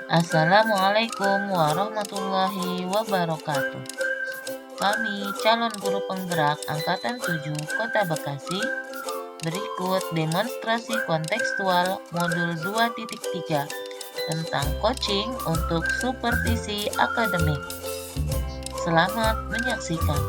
Assalamualaikum warahmatullahi wabarakatuh. Kami calon guru penggerak Angkatan 7 Kota Bekasi. Berikut demonstrasi kontekstual modul 2.3 tentang coaching untuk supervisi akademik. Selamat menyaksikan.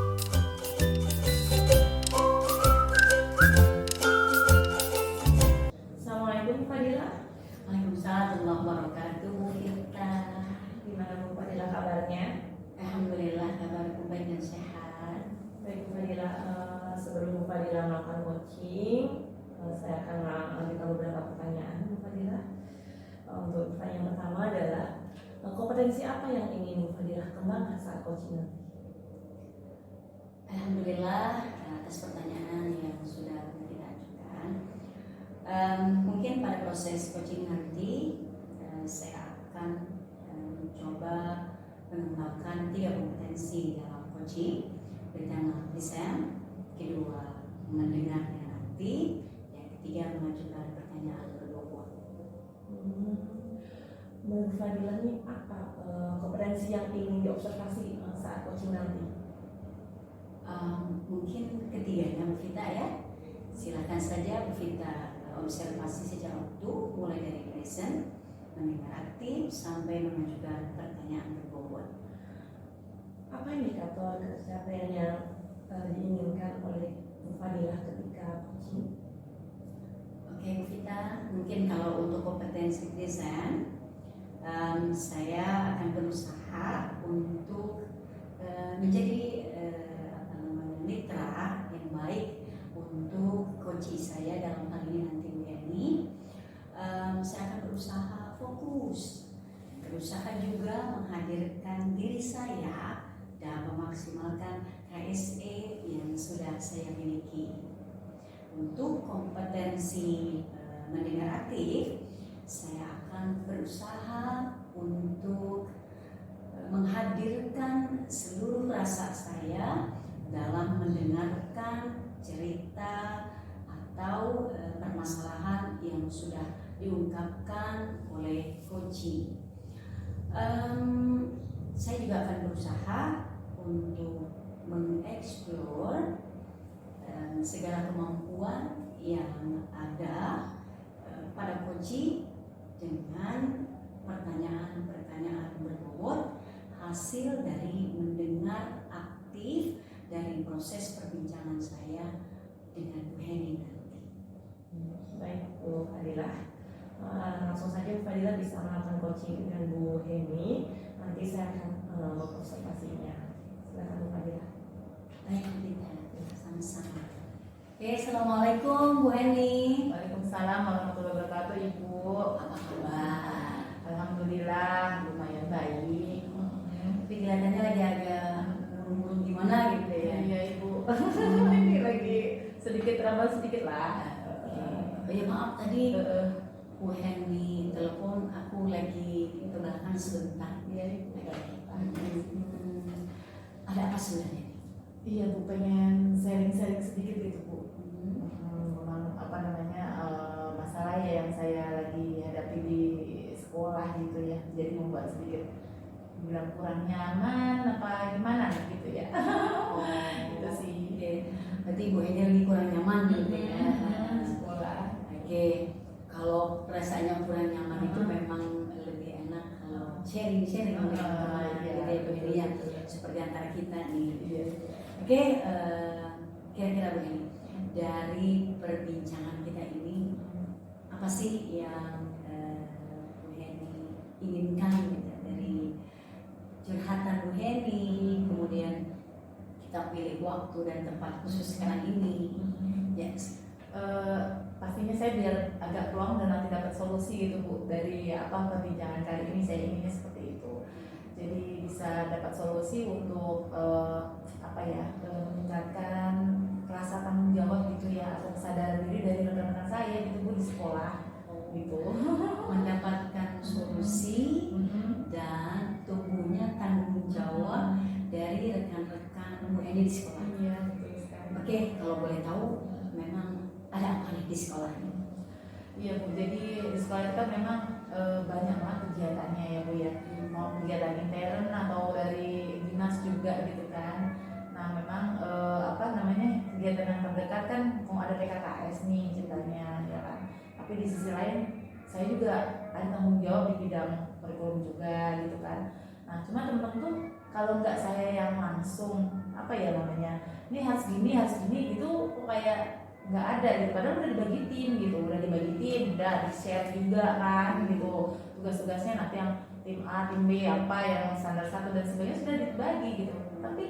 Assalamualaikum Fadila. Waalaikumsalam warahmatullahi wabarakatuh. Bu Irta, Gimana Bu Fadila kabarnya? alhamdulillah kabarku baik dan sehat. Baik Bu Fadila, sebelum Bu Fadila melakukan coaching, saya akan mengajukan beberapa pertanyaan Bu Fadila. Untuk pertanyaan pertama adalah kompetensi apa yang ingin Bu Fadila kembangkan saat coaching nanti? Alhamdulillah atas pertanyaan yang sudah kita ajukan. Mungkin pada proses coaching nanti saya akan mencoba mengembangkan 3 kompetensi dalam coaching. Pertama, listen, kedua, mendengar dengan aktif, yang ketiga, mengajukan pertanyaan berbobot. Menurut Fadila ini apa kompetensi yang ingin diobservasi saat coaching nanti? Mungkin ketiganya Bu Vita ya. Silakan saja Bu Vita observasi secara utuh mulai dari present, mendengar aktif sampai mengajukan pertanyaan berbobot. Apa indikator kesehatan yang diinginkan oleh Bu Fadila ketika coaching? Oke Bu Vita, mungkin kalau untuk kompetensi desain, saya akan berusaha untuk menjadi mitra yang baik untuk coach saya dalam hal ini nanti Bu Eni. Saya akan berusaha fokus, berusaha juga menghadirkan diri saya dan memaksimalkan KSE yang sudah saya miliki. Untuk kompetensi mendengar aktif, saya akan berusaha untuk menghadirkan seluruh rasa saya dalam mendengarkan cerita atau permasalahan yang sudah diungkapkan oleh coach. Saya juga akan berusaha untuk mengeksplor segala kemampuan yang ada pada coach dengan pertanyaan-pertanyaan berbobot hasil dari mendengar aktif dari proses perbincangan saya dengan Bu Heni nanti. Baik Bu Fadila, langsung saja Bu Fadila bisa melakukan coaching dengan Bu Heni. Nanti saya akan mengobservasinya. Silakan Bu Fadila. Baik Bu Vita, sama-sama. Oke, assalamualaikum Bu Heni. Waalaikumsalam warahmatullahi wabarakatuh Ibu. Apa kabar? Alhamdulillah lumayan baik. Tapi kelihatannya lagi agak murung-murung gimana gitu ya. Iya Ibu. Ini lagi sedikit trouble sedikit lah. Ya maaf tadi Bu Heni telepon, aku lagi ke belakang sebentar. Iya Ibu. Ada apa sebenarnya? Iya Bu, pengen sharing-sharing sedikit gitu Bu. Memang masalah ya yang saya lagi hadapi di sekolah gitu ya. Jadi membuat sedikit bilang kurang nyaman apa gimana gitu ya. Gitu sih. Oke. Berarti Bu Heni lagi kurang nyaman gitu ya. Sekolah. Oke. Kalau perasaannya kurang nyaman itu memang lebih enak kalau sharing dengan teman gitu ya Bu Heni ya. Seperti antara kita nih. Oke, kira-kira Bu Heni, dari perbincangan kita ini apa sih yang Bu Heni inginkan gitu, dari curhatan Bu Heni, kemudian kita pilih waktu dan tempat khusus sekarang ini. Yes. Pastinya saya biar agak peluang dan nanti dapat solusi gitu Bu dari perbincangan kali ini, saya inginnya seperti itu. Jadi bisa dapat solusi untuk meningkatkan rasa tanggung jawab gitu ya, atau kesadaran diri dari rekan-rekan saya gitu Bu di sekolah gitu. Mendapatkan solusi dan tumbuhnya tanggung jawab dari rekan-rekan Bu Heni di sekolah. Iya, betul sekali. Oke, kalau boleh tahu memang ada apa nih di sekolah ini? Iya Bu, jadi di sekolah kita memang banyak banget kegiatannya ya Bu ya, mau kegiatan intern atau dari dinas juga gitu kan. Nah memang kegiatan yang terdekat kan mau ada PKKS nih ceritanya ya kan. Tapi di sisi lain saya juga ada tanggung jawab di bidang kurikulum juga gitu kan. Nah cuma teman-teman tuh kalau nggak saya yang langsung ini harus gini itu kayak nggak ada gitu. Padahal udah dibagi tim gitu, udah di share juga kan gitu. Tugas-tugasnya nanti yang tim A, tim B apa yang standar 1 dan sebagainya sudah dibagi gitu. Tapi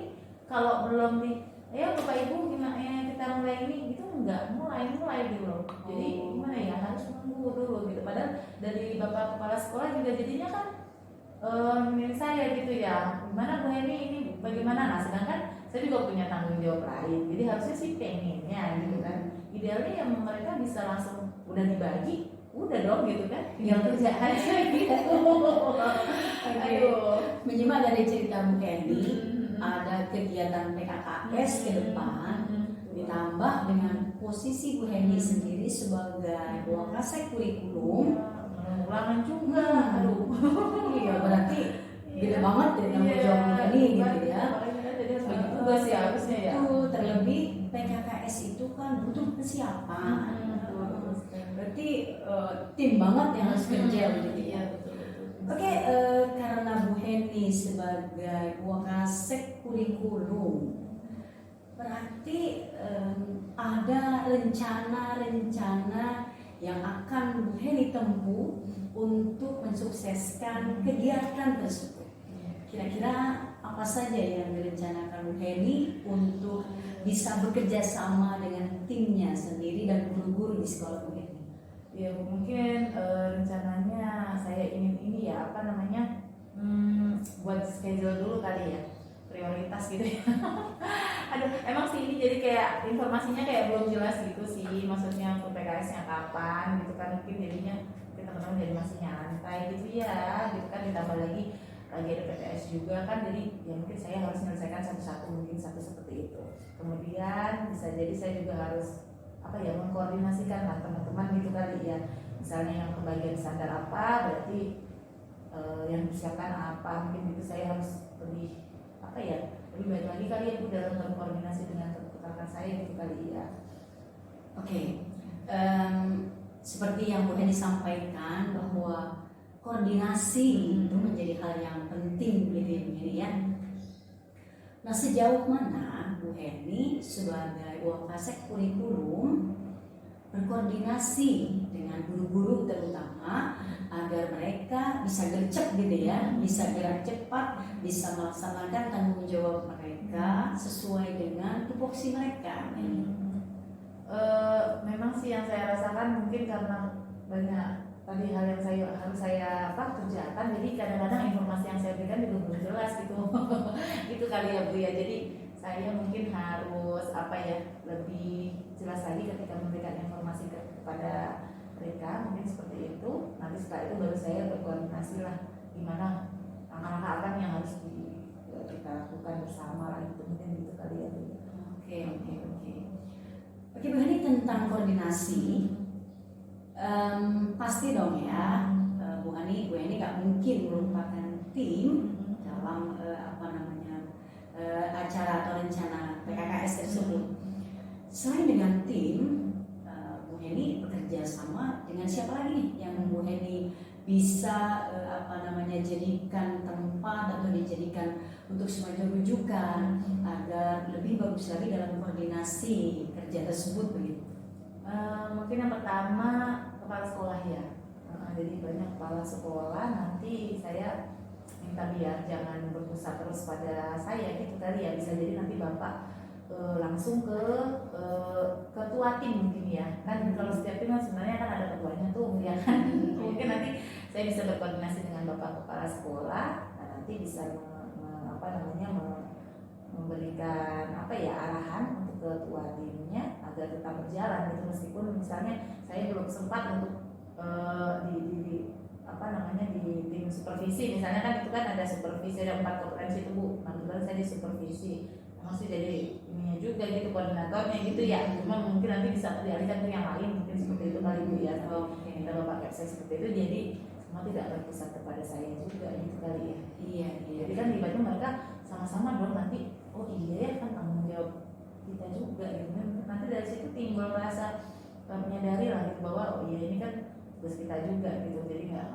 kalau belum ayo Bapak Ibu gimana ya kita mulai ini gitu, nggak mulai gitu loh. Jadi gimana ya, harus nunggu dulu gitu. Padahal dari Bapak Kepala Sekolah juga jadinya kan milik saya gitu ya, gimana Bu Heni ini bagaimana. Nah sedangkan saya juga punya tanggung jawab lain, jadi harusnya sih pengennya gitu kan, idealnya yang mereka bisa langsung udah dibagi, udah dong gitu kan, tinggal kerja aja gitu. Aduh. Menyimak dari cerita Bu Heni, ada kegiatan PKKS ke depan, ditambah dengan posisi Bu Heni sendiri sebagai wakasek kurikulum, ulangan juga, aduh. iya berarti gede banget ya tanggung jawab Bu Heni gitu ya. Jadi harus bagi tugas ya harusnya ya. Itu terlebih PKKS itu kan butuh persiapan. Berarti tim banget yang harus kerja begitu ya. Oke, karena Bu Heni sebagai wakasek kurikulum, berarti ada rencana-rencana yang akan Bu Heni tempuh untuk mensukseskan kegiatan tersebut. Kira-kira apa saja yang direncanakan Bu Heni untuk bisa bekerja sama dengan timnya sendiri dan guru-guru di sekolah Bu Heni? Ya mungkin rencananya saya ingin ini ya buat schedule dulu kali ya, prioritas gitu ya. Aduh, emang sih ini jadi kayak informasinya kayak belum jelas gitu sih, maksudnya untuk PKS-nya kapan gitu kan, mungkin jadinya teman-teman jadi masih nyantai gitu ya, gitu kan, ditambah lagi ada PTS juga kan, jadi ya mungkin saya harus menyelesaikan satu-satu, mungkin satu seperti itu. Kemudian bisa jadi saya juga harus mengkoordinasikan lah teman-teman gitu kali ya, misalnya yang kebagian standar apa berarti yang disiapkan apa, mungkin itu saya harus lebih lebih baik lagi kali ya Bu dalam berkoordinasi dengan rekan saya gitu kali ya. Oke, seperti yang Bu Heni sampaikan bahwa koordinasi itu menjadi hal yang penting gitu ya. Nah sejauh mana Bu Heni sebagai wakasek kurikulum berkoordinasi dengan guru-guru terutama agar mereka bisa gercep gitu ya, bisa gerak cepat, bisa melaksanakan tanggung jawab mereka sesuai dengan tupoksi mereka. Memang sih yang saya rasakan mungkin karena banyak tadi hal yang harus saya kerjakan, jadi kadang-kadang informasi yang saya berikan juga belum jelas gitu. Itu kali ya Bu ya, jadi saya mungkin harus lebih jelas lagi ketika memberikan informasi kepada mereka, mungkin seperti itu. Nanti setelah itu baru saya berkoordinasi lah gimana langkah-langkah apa yang harus kita lakukan bersama lah, itu mungkin gitu kali ya Bu. Oke Bu Heni, tentang koordinasi pasti dong ya, Bu Heni nggak mungkin merupakan tim dalam acara atau rencana PKKS tersebut. Selain dengan tim, Bu Heni bekerja sama dengan siapa lagi nih yang Bu Heni bisa jadikan tempat atau dijadikan untuk semacam rujukan agar lebih bagus lagi dalam koordinasi kerja tersebut begitu? Mungkin yang pertama kepala sekolah ya. Jadi banyak kepala sekolah, nanti saya minta biar jangan berpusat terus pada saya gitu kali ya, bisa jadi nanti Bapak langsung ke ketua tim mungkin ya, kan kalau setiap tim sebenarnya kan ada ketuanya tuh ya kan. Mungkin nanti saya bisa berkoordinasi dengan Bapak kepala sekolah, nah nanti bisa memberikan arahan untuk ketua timnya agar tetap berjalan gitu, meskipun misalnya saya belum sempat untuk di tim supervisi misalnya, kan itu kan ada supervisi, ada 4 kompetensi itu Bu. Nah kebetulan saya di supervisi, masih jadi ininya juga gitu, koordinatornya gitu ya. Cuma mungkin nanti bisa dialihkan ke yang lain, mungkin seperti itu kali Bu ya. Kita Bapak Kepsek seperti itu, jadi tidak berpusat kepada saya juga gitu kali ya. Iya, iya. Jadi kan ibaratnya mereka sama-sama dong nanti, oh iya ya kan tanggung jawab kita juga gitu kan. Nanti dari situ timbul rasa menyadari lah gitu bahwa oh iya ini kan tugas kita juga gitu, jadi nggak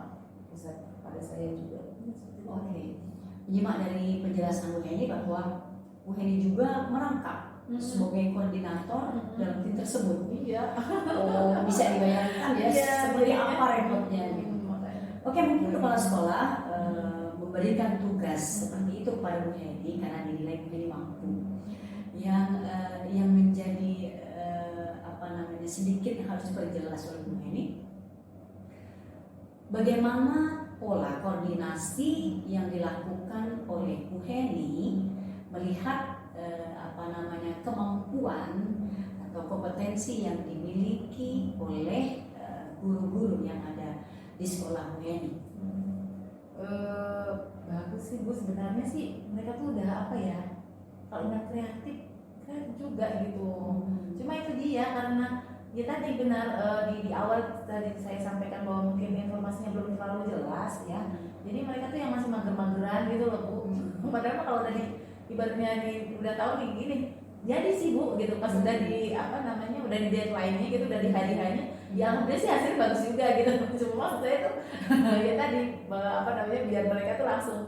pusat pada saya juga. Oke. Menyimak dari penjelasan Bu Heni bahwa Bu Heni juga merangkap sebagai koordinator dalam tim tersebut. Iya. Oh, bisa dibayangkan ya Iya, seperti iya. apa repotnya gitu. Oke, mungkin kepala sekolah memberikan tugas seperti itu kepada Bu Heni karena dinilai Bu Heni mampu. Yang menjadi sedikit harus diperjelas oleh Bu Heni. Bagaimana pola koordinasi yang dilakukan oleh Bu Heni melihat kemampuan atau kompetensi yang dimiliki oleh guru-guru yang ada di sekolah Bu Heni. Bagus sih Bu, sebenarnya sih mereka tuh udah apa ya, kalau nggak kreatif keren juga gitu. Cuma itu dia karena ya tadi benar di awal tadi saya sampaikan bahwa mungkin informasinya belum terlalu jelas ya. Jadi mereka tuh yang masih mager-mageran gitu loh Bu. Padahal mah kalau udah ibaratnya udah tahu nih gini, jadi sih Bu gitu pas udah di udah di deadline-nya gitu, udah di hari-harinya, ya alhamdulillah sih hasilnya bagus juga gitu. Cuma maksud saya tuh ya tadi biar mereka tuh langsung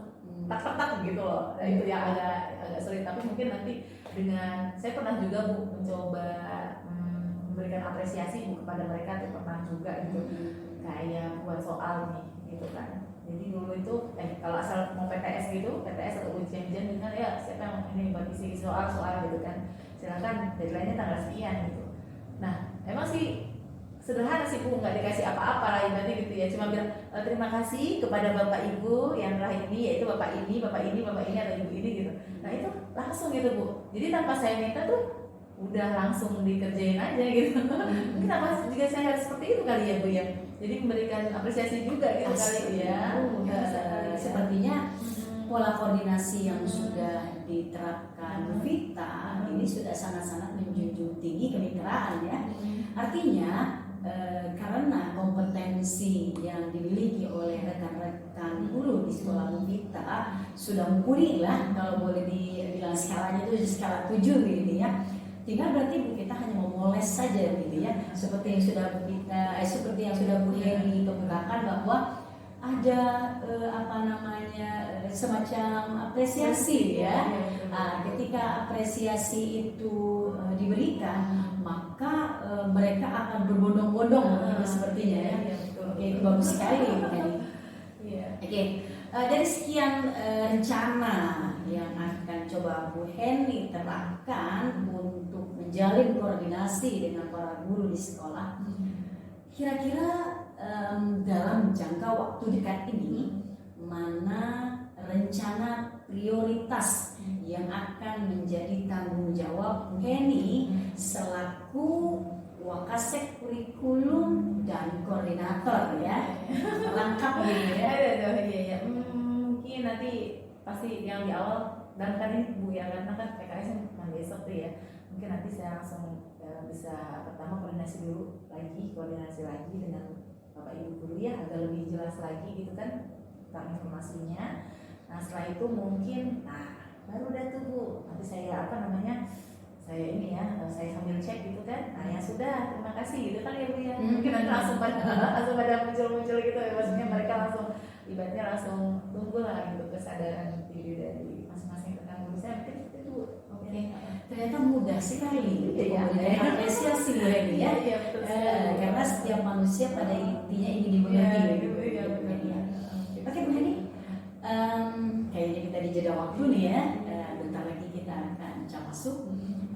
tak gitu loh. Nah itu yang agak sulit, tapi mungkin nanti dengan saya pernah juga Bu mencoba memberikan apresiasi Bu kepada mereka tuh pernah juga gitu, kayak buat soal nih gitu kan. Jadi dulu itu kalau asal mau PTS gitu, PTS atau ujian-ujian gitu kan, ya siapa yang ini buat isi soal gitu kan, silakan deadline-nya tanggal sekian gitu. Nah emang sih sederhana sih Bu, nggak dikasih apa-apa lah ibaratnya gitu ya, cuma bilang terima kasih kepada Bapak Ibu yang telah ini, yaitu Bapak ini atau Ibu ini gitu. Nah itu langsung gitu Bu, jadi tanpa saya minta tuh udah langsung dikerjain aja gitu. Mungkin apa juga saya harus seperti itu kali ya Bu ya, jadi memberikan apresiasi juga gitu kali ya. Sepertinya pola koordinasi yang sudah diterapkan Bu Vita ini sudah sangat-sangat menjunjung tinggi kemitraan ya. Artinya karena kompetensi yang dimiliki oleh rekan-rekan guru di sekolah Bu Vita sudah mumpuni lah, kalau boleh dibilang skalanya itu skala 7 gitu ya. Tinggal berarti Bu Vita hanya memoles saja gitu ya, seperti yang sudah Bu Heni kemukakan bahwa ada semacam apresiasi ya. Ketika apresiasi itu diberikan, maka mereka akan berbondong-bondong sepertinya ya. Oke, itu bagus sekali Bu Heni. Oke, dari sekian rencana yang akan coba Bu Heni terapkan untuk menjalin koordinasi dengan para guru di sekolah, kira-kira dalam jangka waktu dekat ini mana rencana prioritas yang akan menjadi tanggung jawab Bu Heni selaku Wakasek Kurikulum dan Koordinator ya, lengkap gitu ya. Iya. Mungkin nanti pasti yang di awal dan kan ini Bu ya, karena kan PKS kan besok tuh ya, mungkin nanti saya langsung bisa pertama koordinasi lagi dengan Bapak Ibu guru ya, agak lebih jelas lagi gitu kan tentang informasinya. Nah setelah itu mungkin baru dah tuh Bu, nanti saya saya sambil cek gitu kan, yang sudah terima kasih gitu kan ya Bu ya. Mungkin nanti langsung pada muncul gitu ya, maksudnya mereka langsung ibaratnya langsung tunggu lah gitu kesadaran diri dari masing-masing rekan guru saya, mungkin itu Bu. Oke. Ternyata mudah sekali Iya. memberikan apresiasi Bu Heni ya. Iya, betul. Karena setiap manusia pada intinya ingin dimengerti. Iya, benar. Oke Bu Heni, kayaknya kita di jeda waktu nih ya. Bentar lagi kita akan masuk.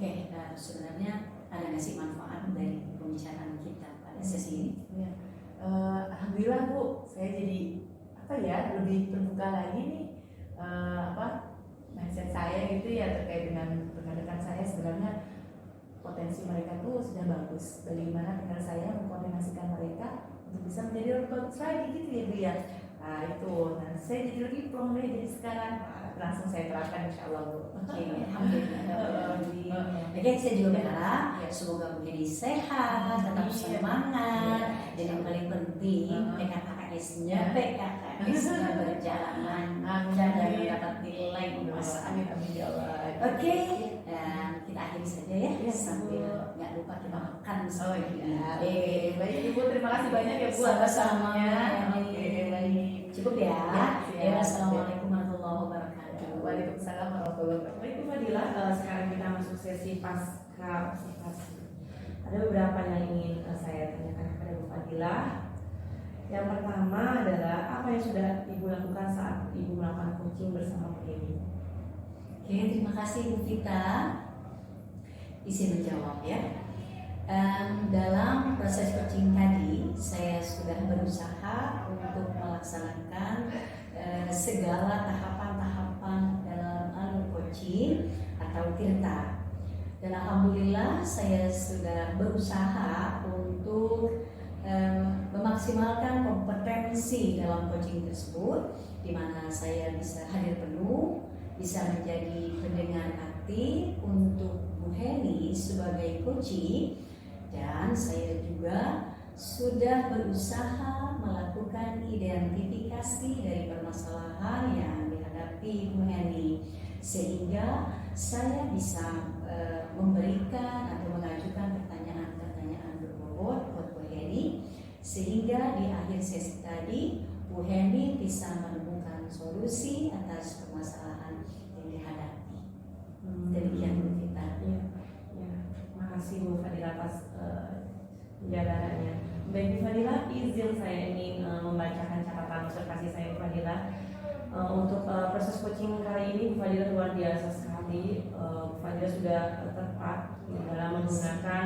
Oke, sebenarnya ada nggak sih manfaat dari pembicaraan kita pada sesi ini? Ya. Alhamdulillah Bu, saya jadi lebih terbuka lagi nih mindset saya gitu ya terkait dengan rekan-rekan saya. Sebenarnya potensi mereka tuh sudah bagus. Bagaimana tinggal saya mengkoordinasikan mereka untuk bisa menjadi lebih bagus lagi gitu ya Bu ya. Nah itu, saya jadi lebih plong deh jadi sekarang. Langsung saya terapkan insya Allah Bu. Oke, alhamdulillah. Oke, saya juga berharap semoga Bu Heni sehat, tetap semangat, dan yang paling penting PKKMB PKS-nya, PKKS-nya berjalan lancar dan mendapat nilai emas. Amin amin ya Allah. Oke, dan kita akhiri saja ya, Ya, sambil Bu. nggak lupa kita makan. Oh iya. Oke. Oke, baik Ibu, terima kasih banyak ya Bu atas Sama-sama. sarannya. Oke, baik. Cukup ya. Ya, siap. Ya, assalamualaikum warahmatullahi wabarakatuh. Waalaikumsalam warahmatullahi wabarakatuh. Baik Bu Fadilah, sekarang kita masuk sesi pasca observasi. Ada beberapa yang ingin saya tanyakan kepada Bu Fadilah. Yang pertama adalah apa yang sudah Ibu lakukan saat Ibu melakukan coaching bersama Bu Eni? Oke, terima kasih Bu Vita. Izin menjawab ya. Dalam proses coaching tadi, saya sudah berusaha untuk melaksanakan segala tahapan-tahapan dalam alur coaching atau tirta. Dan alhamdulillah saya sudah berusaha untuk memaksimalkan kompetensi dalam coaching tersebut, di mana saya bisa hadir penuh, bisa menjadi pendengar hati untuk Bu Heni sebagai coaching, dan saya juga sudah berusaha melakukan identifikasi dari permasalahan yang dihadapi Bu Heni, sehingga saya bisa memberikan atau mengajukan pertanyaan-pertanyaan berbobot buat Bu Heni, sehingga di akhir sesi tadi Bu Heni bisa menemukan solusi atas permasalahan yang dihadapi. Demikian Bu Vita. Ya, terima kasih Bu Fadilah atas penjelasannya. Baik Bu Fadilah, izin saya ingin membacakan catatan observasi saya Bu Fadilah. Untuk proses coaching kali ini Bu Fadilah luar biasa sekali. Bu Fadilah sudah tepat dalam menggunakan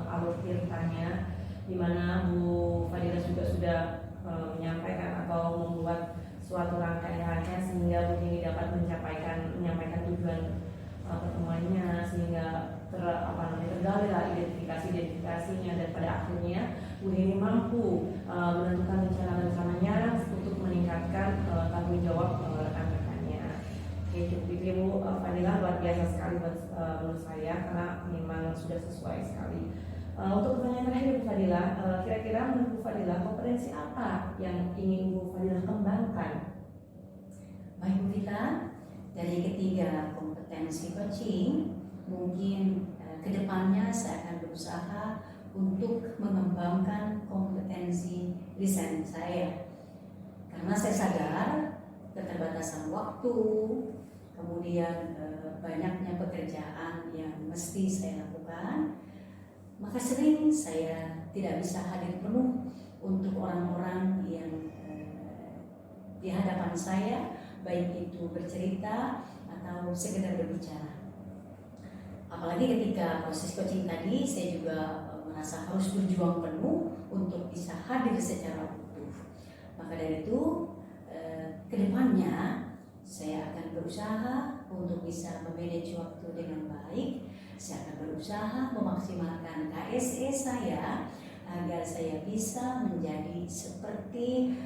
alur tirtanya, di mana Bu Fadilah juga sudah menyampaikan atau membuat suatu rangkaiannya sehingga Bu Heni dapat menyampaikan tujuan pertemuannya, sehingga tergali lah identifikasinya, dan pada akhirnya Bu Heni mampu menentukan rencana-rencananya untuk meningkatkan tanggung jawab rekan-rekannya. Oke, cukup itu ya Bu Fadilah, luar biasa sekali menurut saya, karena memang sudah sesuai sekali. Untuk pertanyaan terakhir Bu Fadilah, kira-kira menurut Bu Fadilah kompetensi apa yang ingin Bu Fadilah kembangkan? Baik Bu Vita, dari ketiga kompetensi coaching, mungkin kedepannya saya akan berusaha untuk mengembangkan kompetensi listening saya, karena saya sadar keterbatasan waktu, kemudian banyaknya pekerjaan yang mesti saya lakukan, maka sering saya tidak bisa hadir penuh untuk orang-orang yang di hadapan saya, baik itu bercerita atau sekedar berbicara. Apalagi ketika proses coaching tadi, saya juga merasa harus berjuang penuh untuk bisa hadir secara utuh. Maka dari itu, kedepannya saya akan berusaha untuk bisa memanage waktu dengan baik. Saya akan berusaha memaksimalkan KSE saya agar saya bisa menjadi seperti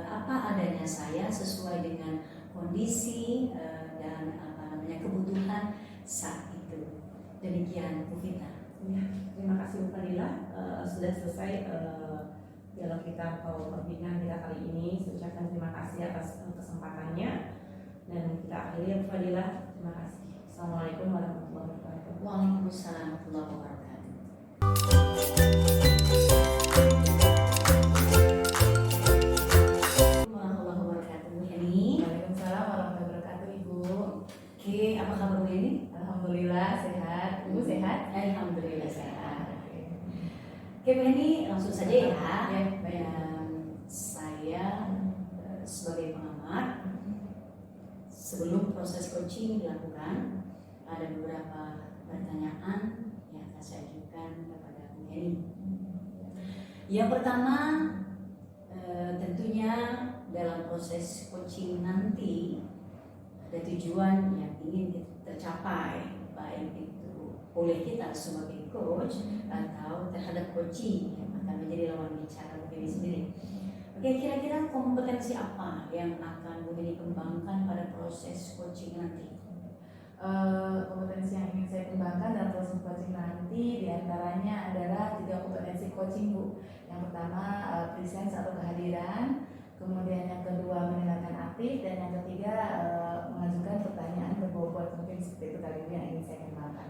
apa adanya saya, sesuai dengan kondisi dan kebutuhan saat itu. Demikian Bu Vita. Ya, terima kasih Bu Fadilah. Sudah selesai dialog kita atau perbincangan kita kali ini. Saya ucapkan terima kasih atas kesempatannya, dan kita akhiri Bu Fadilah. Terima kasih. Assalamualaikum warahmatullahi wabarakatuh. Waalaikumsalam warahmatullahi wabarakatuh. Warahmatullahi wabarakatuh. Bu Heni. Waalaikumsalam warahmatullahi wabarakatuh Ibu. Oke, apa kabar Bu Heni? Alhamdulillah sehat. Ibu sehat? Alhamdulillah sehat. Oke. Oke Bu Heni, langsung saja ya. Ya, baik. Dan saya sebagai pengamat, sebelum proses coaching dilakukan, ada beberapa pertanyaan yang akan saya ajukan kepada Bu Heni. Yang pertama, tentunya dalam proses coaching nanti ada tujuan yang ingin tercapai, baik itu oleh kita sebagai coach atau terhadap coaching yang akan menjadi lawan bicara Bu Heni sendiri. Oke, kira-kira kompetensi apa yang akan Bu Heni kembangkan pada proses coaching nanti? Kompetensi yang ingin saya kembangkan dalam proses coaching nanti diantaranya adalah 3 kompetensi coaching Bu. Yang pertama presence atau kehadiran, kemudian yang kedua mendengarkan aktif, dan yang ketiga mengajukan pertanyaan berbobot. Mungkin seperti itu tadi yang ingin saya kenalkan.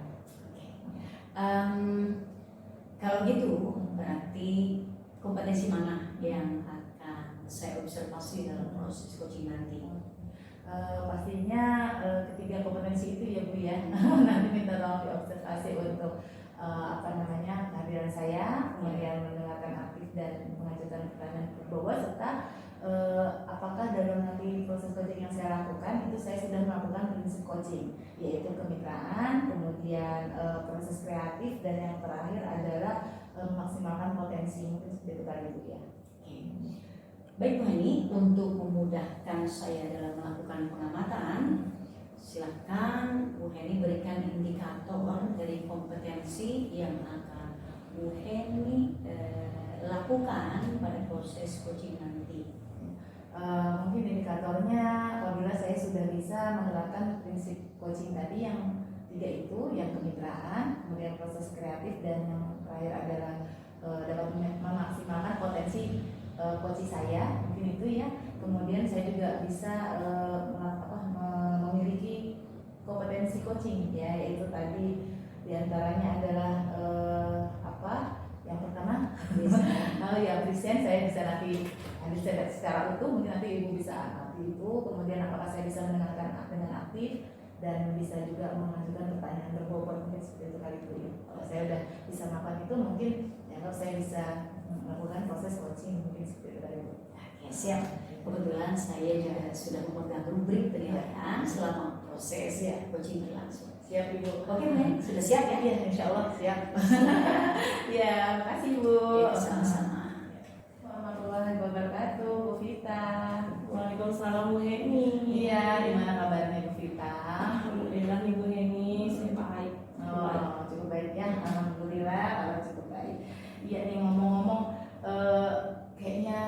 Kalau gitu berarti kompetensi mana yang akan saya observasi dalam proses coaching nanti? Pastinya ketiga kompetensi itu ya Bu ya. Nanti minta tolong diobservasi untuk kehadiran saya, kemudian mendengarkan aktif dan mengajukan pertanyaan berbobot, serta apakah dalam nanti proses coaching yang saya lakukan itu saya sudah melakukan prinsip coaching, yaitu kemitraan, kemudian proses kreatif, dan yang terakhir adalah memaksimalkan potensi. Mungkin seperti itu tadi Bu ya. Baik Bu Heni, untuk memudahkan saya dalam melakukan pengamatan, silakan Bu Heni berikan indikator dari kompetensi yang akan Bu Heni lakukan pada proses coaching nanti. Mungkin indikatornya apabila saya sudah bisa menerapkan prinsip coaching tadi yang tiga itu, yang kemitraan, kemudian proses kreatif, dan yang terakhir adalah dapat memaksimalkan potensi coaching saya, mungkin itu ya. Kemudian saya juga bisa memiliki kompetensi coaching ya, yaitu tadi diantaranya adalah yang pertama ya present, saya bisa nanti secara utuh, mungkin nanti Ibu bisa amati itu. Kemudian apakah saya bisa mendengarkan dengan aktif, dan bisa juga mengajukan pertanyaan berbobot, mungkin seperti itu kali Bu ya. Kalau saya udah bisa melakukan itu, mungkin ya kalau saya bisa melakukan proses coaching, mungkin seperti itu kali Bu. Oke, siap. Kebetulan saya juga sudah memegang rubrik penilaian selama proses coaching berlangsung. Siap Ibu. Oke Bu Heni, sudah siap ya? Iya, insya Allah siap. Ya, makasih Bu. Ya, sama-sama. Warahmatullahi wabarakatuh, Bu Vita. Waalaikumsalam Bu Heni. Iya, gimana kabarnya Bu Vita? Alhamdulillah nih Bu Heni, saya baik. Oh, cukup baik ya. Alhamdulillah, kalau cukup baik. Iya nih, ngomong-ngomong, kayaknya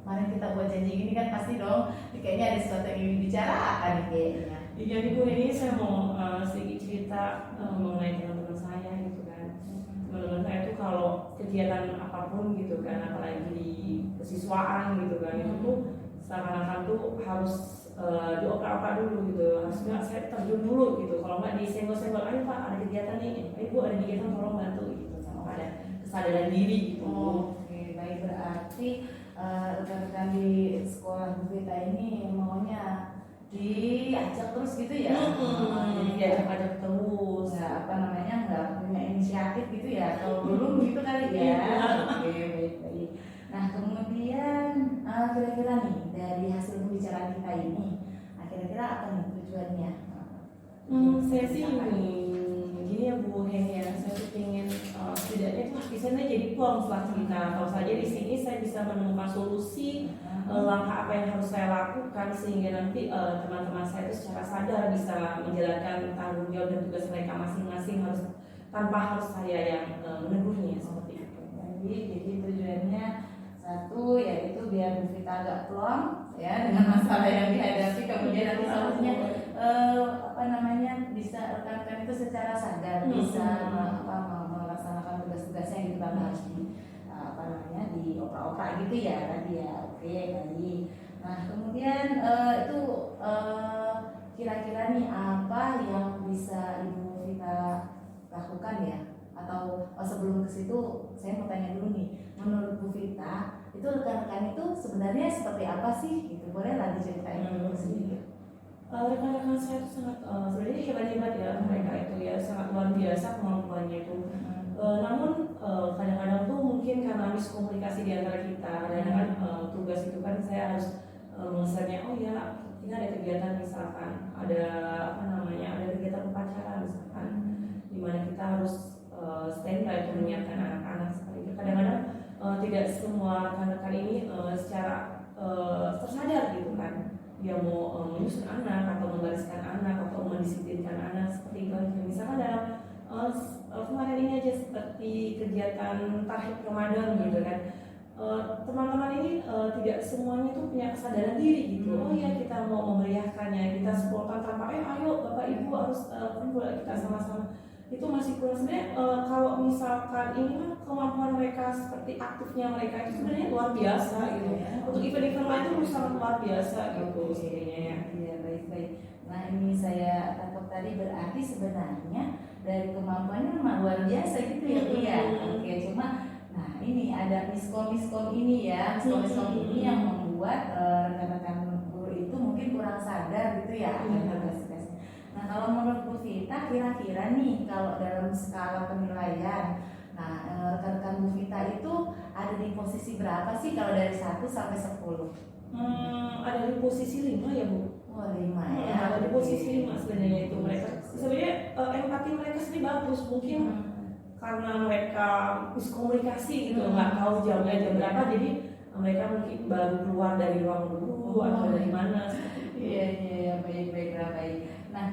kemarin kita buat janji gini kan pasti dong, kayaknya ada sesuatu yang ingin dibicarakan nih kayaknya. Iya nih Bu Heni, saya mau sedikit cerita mengenai teman-teman saya gitu kan. Teman-teman saya tuh kalau kegiatan apapun gitu kan, apalagi di kesiswaan gitu kan, itu tuh seakan-akan tuh harus dioper-oper dulu gitu, harusnya saya terjun dulu gitu. Kalau nggak disenggol-senggol, ayo Pak ada kegiatan nih, ayo Bu ada kegiatan, tolong bantu gitu, sama ada kesadaran diri gitu. Oke, baik, berarti rekan-rekan di sekolah Bu Vita ini maunya diajak terus gitu ya? Jadi diajak terus. Nggak punya inisiatif gitu ya? Kalau dulu gitu kali ya? Oke, baik. Nah, kemudian kira-kira nih dari hasil pembicaraan kita ini, kira-kira apa nih tujuannya? Saya sih gini ya Bu Heni ya, saya tuh pengen setidaknya tuh di sana jadi plong setelah cerita. Kalau saja di sini saya bisa menemukan solusi langkah apa yang harus saya lakukan, sehingga nanti teman-teman saya itu secara sadar bisa menjalankan tanggung jawab dan tugas mereka masing-masing, harus tanpa harus saya yang menegurnya seperti itu. Jadi tujuannya satu, yaitu biar Bu Vita agak plong ya dengan masalah yang dihadapi, kemudian nanti solusinya bisa rekan-rekan itu secara sadar bisa melaksanakan tugas-tugasnya gitu, kan harus dioper-oper gitu ya tadi ya. Oke, baik. Nah, kemudian itu kira-kira nih apa yang bisa Ibu Vita lakukan ya? Atau sebelum ke situ saya mau tanya dulu nih, menurut Bu Vita itu rekan-rekan itu sebenarnya seperti apa sih? Gitu, boleh lah diceritain dulu sedikit. Rekan-rekan saya itu sangat sebenarnya hebat-hebat ya, mereka itu ya sangat luar biasa kemampuannya itu. Namun kadang-kadang tuh mungkin karena miskomunikasi di antara kita, kadang-kadang tugas itu kan saya harus misalnya ini ada kegiatan misalkan ada ada kegiatan upacara misalkan, dimana kita harus standby untuk menyiapkan anak-anak seperti itu. Kadang-kadang tidak semua rekan-rekan ini secara tersadar gitu kan, dia mau menyusun anak atau membariskan anak atau mendisiplinkan anak seperti itu. Misalkan dalam kemarin ini aja seperti kegiatan Tahib Ramadan gitu kan, teman-teman ini tidak semuanya tuh punya kesadaran diri gitu. Oh ya, kita mau memeriahkannya, kita supportan tanpa ayo Bapak Ibu harus kumpul kita sama-sama. itu masih kurang. Sebenarnya kalau misalkan ini kan kemampuan mereka seperti aktifnya mereka itu sebenarnya luar biasa gitu. Untuk event-event lain itu sangat luar biasa gitu sebenarnya ya. Iya, baik-baik. Nah, ini saya tangkap tadi berarti sebenarnya dari kemampuannya memang luar biasa gitu ya, Bu ya. Oke, cuma nah ini ada miskom ini ya, miskom ini yang membuat rekan-rekan guru itu mungkin kurang sadar gitu ya akan tugas-tugasnya. Nah, kalau menurut Bu Vita kira-kira nih kalau dalam skala penilaian, nah rekan-rekan Bu Vita itu ada di posisi berapa sih kalau dari 1 sampai 10? Ada di posisi 5 ya, Bu. Oh, 5 ya. Ada di posisi 5 sebenarnya itu mereka. Sebenarnya empati mereka sendiri bagus, mungkin karena mereka miskomunikasi gitu, nggak tahu jamnya jam berapa, jadi mereka mungkin baru keluar dari ruang guru atau dari mana. Iya, baik. Nah,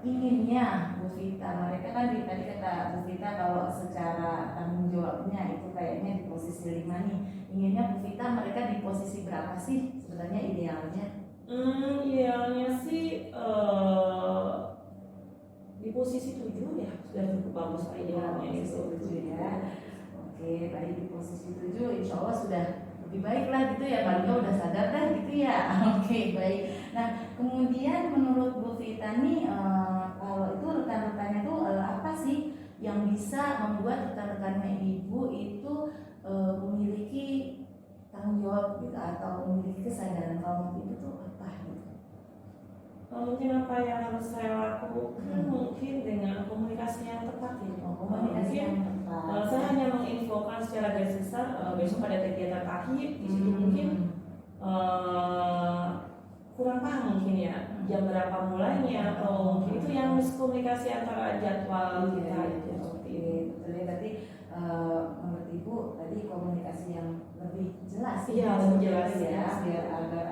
inginnya Bu Vita, mereka kan tadi kata Bu Vita kalau secara tanggung jawabnya itu kayaknya di posisi 5 nih. Inginnya Bu Vita mereka di posisi berapa sih sebenarnya idealnya? Idealnya sih di posisi 7 ya sudah cukup bagus lah idealnya itu. 7 ya. Oke, baik, di posisi 7 insya Allah sudah lebih baik lah gitu ya, paling nggak udah sadar dah gitu ya. Oke, baik. Nah, kemudian menurut Bu Vita nih kalau itu rekan-rekannya tuh apa sih yang bisa membuat rekan-rekannya Ibu itu memiliki tanggung jawab gitu atau memiliki kesadaran kalau itu tuh apa gitu? Mungkin apa yang harus saya lakukan mungkin dengan komunikasi yang tepat ya. Komunikasi yang tepat. Saya hanya menginfokan secara garis besar besok ada kegiatan akhir di situ mungkin kurang paham mungkin ya jam berapa mulainya atau mungkin itu yang miskomunikasi antara jadwal kita itu seperti ini. Betul ya, berarti menurut Ibu tadi komunikasi yang lebih jelas Iya, lebih jelas ya, biar agar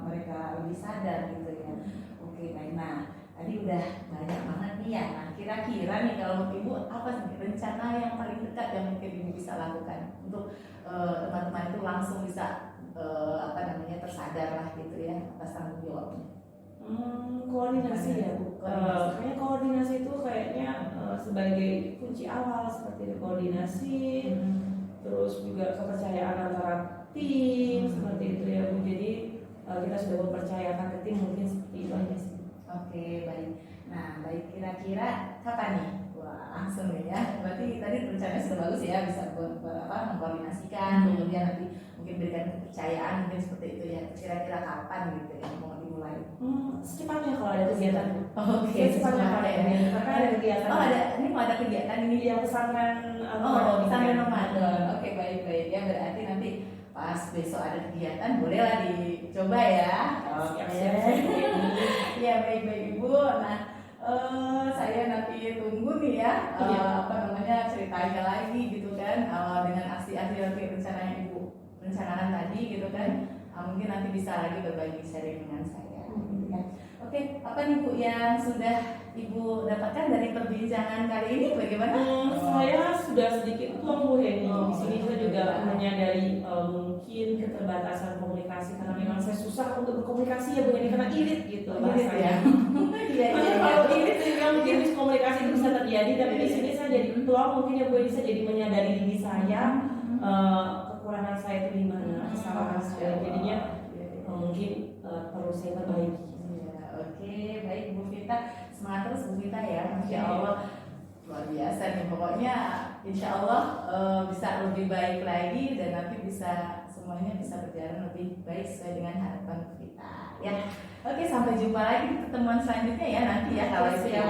mereka lebih sadar gitu ya. Oke, baik. Nah, tadi udah banyak banget nih ya. Nah, kira-kira nih kalau menurut Ibu apa sih rencana yang paling dekat yang mungkin Ibu bisa lakukan untuk teman-teman itu langsung bisa tersadar lah gitu ya atas tanggung jawabnya. Koordinasi ya Bu. Kayaknya koordinasi itu kayaknya sebagai kunci awal seperti itu, koordinasi, terus juga kepercayaan antara tim seperti itu ya Bu. Jadi kita sudah mempercayakan ke tim mungkin seperti itu aja sih. Oke, baik. Nah, baik, kira-kira kapan nih? Wah, langsung nih ya. Berarti tadi rencananya sudah bagus ya, bisa mengkoordinasikan, kemudian nanti mungkin berikan kepercayaan mungkin seperti itu ya. Kira-kira kapan gitu ya mau dimulai? Secepatnya kalau ada kegiatan. Oke, secepatnya kalau ada kegiatan. Karena ada kegiatan. Oh, ini mau ada kegiatan ini yang pesantren. Pesantren Ramadan. Oke, baik ya. Berarti nanti pas besok ada kegiatan bolehlah dicoba ya. Siap. Ya, baik Ibu. Nah, saya nanti tunggu nih ya ceritanya lagi gitu kan dengan aksi-aksi rencana yang Ibu rencanakan tadi gitu kan. Mungkin nanti bisa lagi berbagi sharing dengan saya gitu kan. Oke, apa nih Bu yang sudah Ibu dapatkan dari perbincangan kali ini bagaimana? Saya sudah sedikit plong Bu Heni. Di sini saya juga menyadari mungkin keterbatasan komunikasi karena memang saya susah untuk berkomunikasi ya Bu Heni karena irit gitu bahasanya. Iya. Kalau irit sehingga mungkin miskomunikasi itu bisa terjadi, tapi di sini saya jadi plong mungkin ya Bu Heni, saya jadi menyadari diri saya kekurangan saya itu di mana, kesalahan saya. Jadinya mungkin perlu saya perbaiki. Oke, baik Bu Vita, semangat terus Bu Vita ya, Masya Allah luar biasa nih pokoknya, Insya Allah bisa lebih baik lagi dan nanti bisa semuanya bisa berjalan lebih baik sesuai dengan harapan Bu Vita ya. Oke, sampai jumpa lagi di pertemuan selanjutnya ya nanti ya kalau itu ya.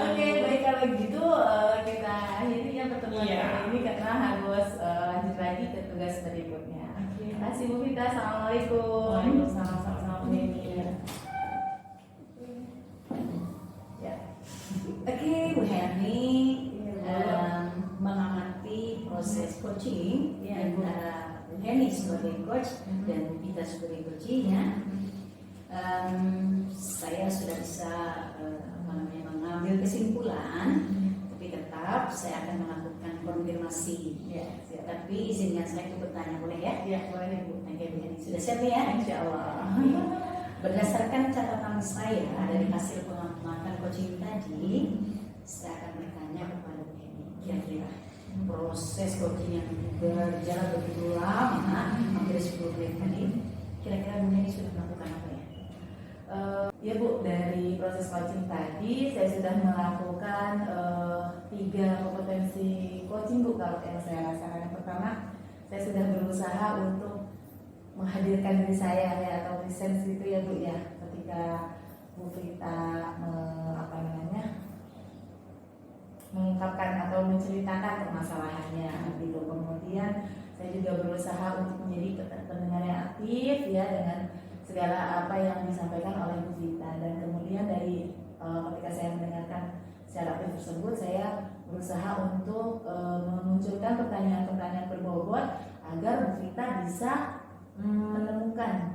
Oke, baik kalau gitu kita akhiri ya pertemuan kali ini karena harus lanjut lagi ke tugas berikutnya. Terima kasih Bu Vita, Assalamualaikum. Waalaikumsalam, sama-sama Bu Heni. Oke, Bu Heni mengamati proses coaching antara Bu Heni sebagai coach dan Bu Vita sebagai coachnya. Saya sudah bisa mengambil kesimpulan, tapi tetap saya akan melakukan konfirmasi. Tapi izinkan saya untuk bertanya, boleh ya? Ya, boleh Bu. Oke, Bu Heni sudah siap ya? Insya Allah. Berdasarkan catatan saya dari hasil pengamatan coaching tadi, saya akan bertanya kepada Bu Heni, kira-kira proses coaching yang berjalan begitu lama, hampir 10 menit tadi, kira-kira Bu Heni sudah melakukan apa ya? Ya Bu, dari proses coaching tadi saya sudah melakukan 3 kompetensi coaching Bu. Kalau yang saya rasakan, yang pertama saya sudah berusaha untuk menghadirkan diri saya ya, atau presence gitu ya Bu ya, ketika Bu Vita mengungkapkan atau menceritakan permasalahannya gitu. Kemudian saya juga berusaha untuk menjadi pendengar yang aktif ya, dengan segala apa yang disampaikan oleh Bu Vita. Dan kemudian dari ketika saya mendengarkan secara aktif tersebut, saya berusaha untuk memunculkan pertanyaan-pertanyaan berbobot agar Bu Vita bisa menemukan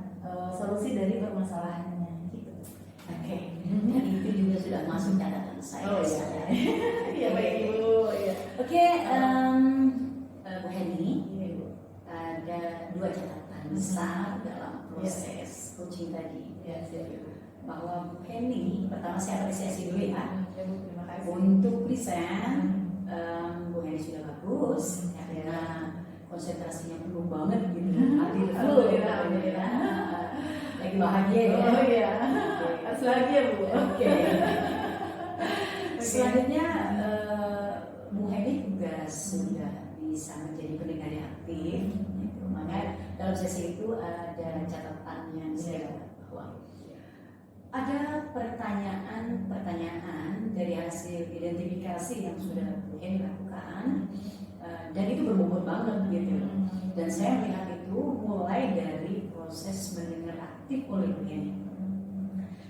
solusi dari permasalahannya gitu. Oke, dan itu juga sudah masuk catatan saya. Oh iya, iya baik Ibu. Iya. Oke, Bu Heni, Iya Ibu. ada 2 catatan besar dalam proses coaching tadi. Ya siap Ibu. Bahwa Bu Heni, pertama saya apresiasi dulu ya. Ya Bu, terima kasih. Untuk present, Bu Heni sudah bagus karena konsentrasinya penuh banget gitu. Alhamdulillah. Lagi bahagia ya. Oh iya. Harus lagi ya Bu. Oke. Selanjutnya Bu Heni juga sudah bisa menjadi pendengar yang aktif. Gitu. Maka dalam sesi itu ada catatan yang saya dapat bahwa ada pertanyaan dari hasil identifikasi yang sudah Bu Heni lakukan, dan itu berbobot banget gitu. Dan saya melihat itu mulai dari proses mendengar aktif oleh Bu Heni.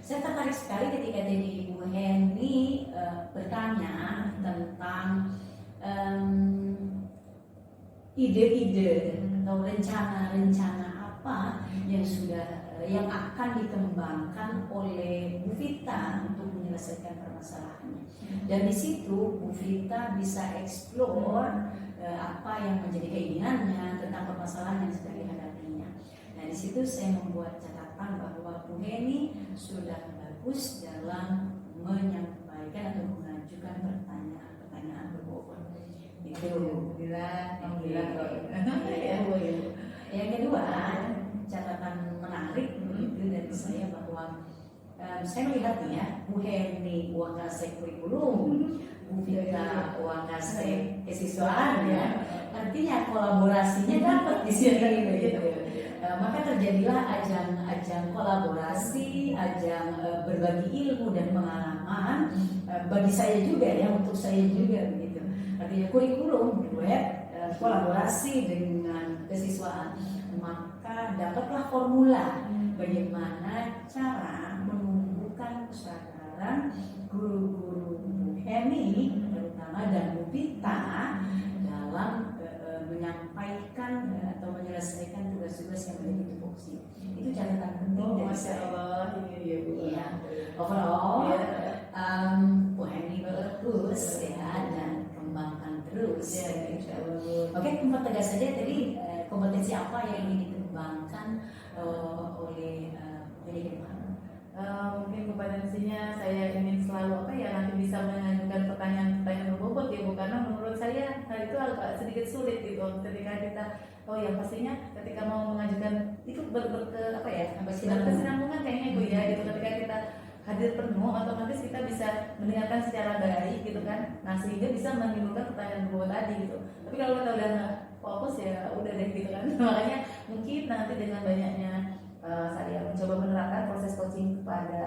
Saya tertarik sekali ketika tadi Bu Heni bertanya tentang ide-ide atau rencana-rencana apa yang akan dikembangkan oleh Bu Vita untuk menyelesaikan permasalahannya. Dan di situ Bu Vita bisa explore apa yang menjadi keinginannya tentang permasalahan yang sedang dihadapinya. Nah, di situ saya membuat catatan bahwa Bu Heni sudah bagus dalam menyampaikan atau mengajukan pertanyaan berbobot. Itu. Alhamdulillah. Ya, Bu. Yang kedua, catatan menarik itu dari saya bahwa saya melihat ya, Bu Heni Wakase kurikulum, Bu Vita Wakase kesiswaan ya. Artinya kolaborasinya dapat di sini begitu. Maka terjadilah ajang kolaborasi, ajang berbagi ilmu dan pengalaman bagi saya juga ya, untuk saya juga begitu. Artinya kurikulum kolaborasi dengan kesiswaan, maka dapatlah formula bagaimana cara menumbuhkan kesadaran guru-guru Bu Heni terutama dan Bu Vita dalam menyampaikan atau menyelesaikan tugas-tugas yang menjadi tupoksi. Itu catatan penting dari Masya saya. Allah, ini dia Bu. Iya. Overall, Iya. Bu Heni terus ya, dan kembangkan terus. Ya, insya Allah. Oke, tempat tegas saja tadi kompetensi apa yang ingin dikembangkan oleh Bu Heni ke depan? Mungkin kompetensinya saya ingin selalu nanti bisa mengajukan pertanyaan-pertanyaan berbobot ya Bu, karena menurut saya hal itu agak sedikit sulit gitu ketika kita pastinya ketika mau mengajukan itu berkesinambungan kayaknya Bu ya, gitu. Ketika kita hadir penuh otomatis kita bisa mendengarkan secara baik gitu kan, nah sehingga bisa menimbulkan pertanyaan berbobot tadi gitu. Tapi kalau kita udah nggak fokus ya udah deh gitu kan. Makanya mungkin nanti dengan banyaknya saya mencoba menerapkan proses coaching kepada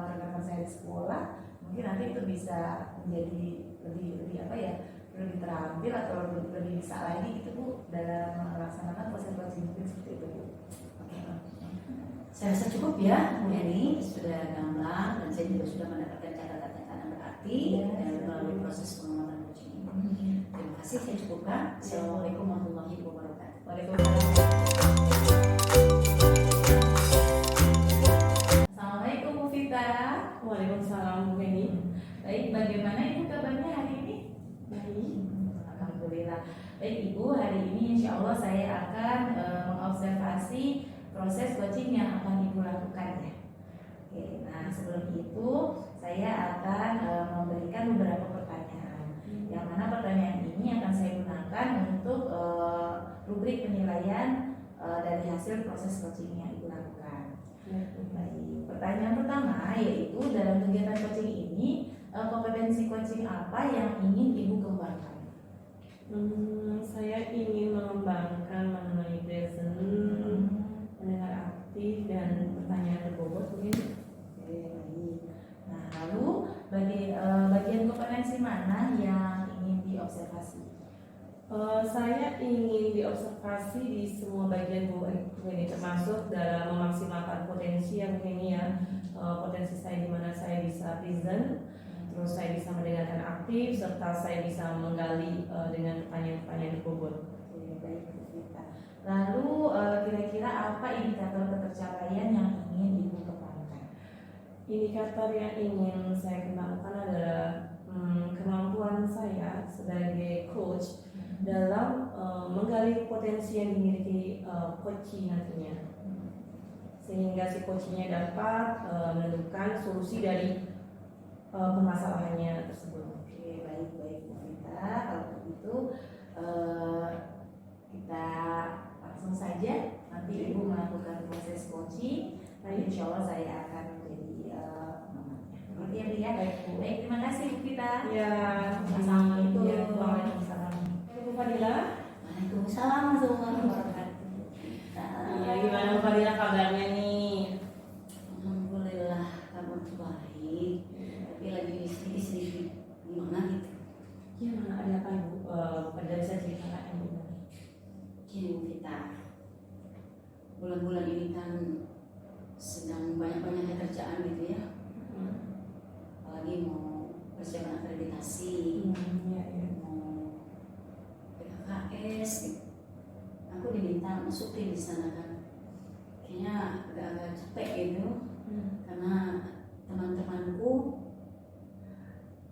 rekan-rekan saya di sekolah, mungkin nanti itu bisa menjadi lebih terampil atau lebih bisa lagi gitu Bu dalam melaksanakan proses coaching, mungkin seperti itu Bu. Oke. Saya rasa cukup ya Bu Heni, sudah gamblang dan saya juga sudah mendapatkan catatan-catatan berarti melalui proses pengamatan coaching ini. Terima kasih, saya cukupkan. Assalamualaikum warahmatullahi wabarakatuh. Assalamualaikum Bu Vita. Waalaikumsalam Bu Heni. Baik, bagaimana Ibu kabarnya hari ini? Baik. Alhamdulillah. Baik Ibu, hari ini insya Allah saya akan mengobservasi proses coaching yang akan Ibu lakukan ya. Oke, nah sebelum itu saya akan memberikan beberapa pertanyaan. Yang mana pertanyaan ini akan saya gunakan untuk rubrik penilaian dari hasil proses coaching yang Ibu lakukan. Baik, pertanyaan pertama yaitu dalam kegiatan coaching ini kompetensi coaching apa yang ingin Ibu kembangkan? Saya ingin mengembangkan mengenai present, mendengar aktif, dan pertanyaan berbobot mungkin. Oke, baik. Nah, lalu bagian kompetensi mana yang ingin diobservasi? Saya ingin diobservasi di semua bagian Bu ini, termasuk dalam memaksimalkan potensi yang ini ya, potensi saya di mana saya bisa present, terus saya bisa mendengarkan aktif, serta saya bisa menggali dengan pertanyaan-pertanyaan berbobot. Oke, baik Bu Vita. Lalu kira-kira apa indikator ketercapaian yang ingin Ibu kembangkan? Indikator yang ingin saya kembangkan adalah kemampuan saya sebagai coach dalam menggali potensi yang dimiliki coachee nantinya, sehingga si coachee-nya dapat menentukan solusi dari permasalahannya tersebut. Oke, baik Bu Vita. Kalau begitu kita langsung saja nanti Ibu melakukan proses coaching. Nah, insya Allah saya akan menjadi pemandunya. Begitu ya Bu ya. Baik, Bu. Baik, terima kasih Bu Vita. Ya, Assalamualaikum. Ya, waalaikumsalam. Bu Fadila, Waalaikumsalam warahmatullahi wabarakatuh. ya, gimana Bu Fadila kabarnya nih? Alhamdulillah kabar tuh baik. Tapi lagi sedikit gimana gitu. Ya, mana ada apa Ibu? Pada bisa ceritakan Ibu. Gini kita bulan-bulan ini kan sedang banyak-banyak kerjaan gitu ya. Apalagi mau persiapan akreditasi, Ya, ya. mau PKKS gitu. Aku diminta masuk tim di sana kan. Kayaknya agak-agak capek gitu karena teman-temanku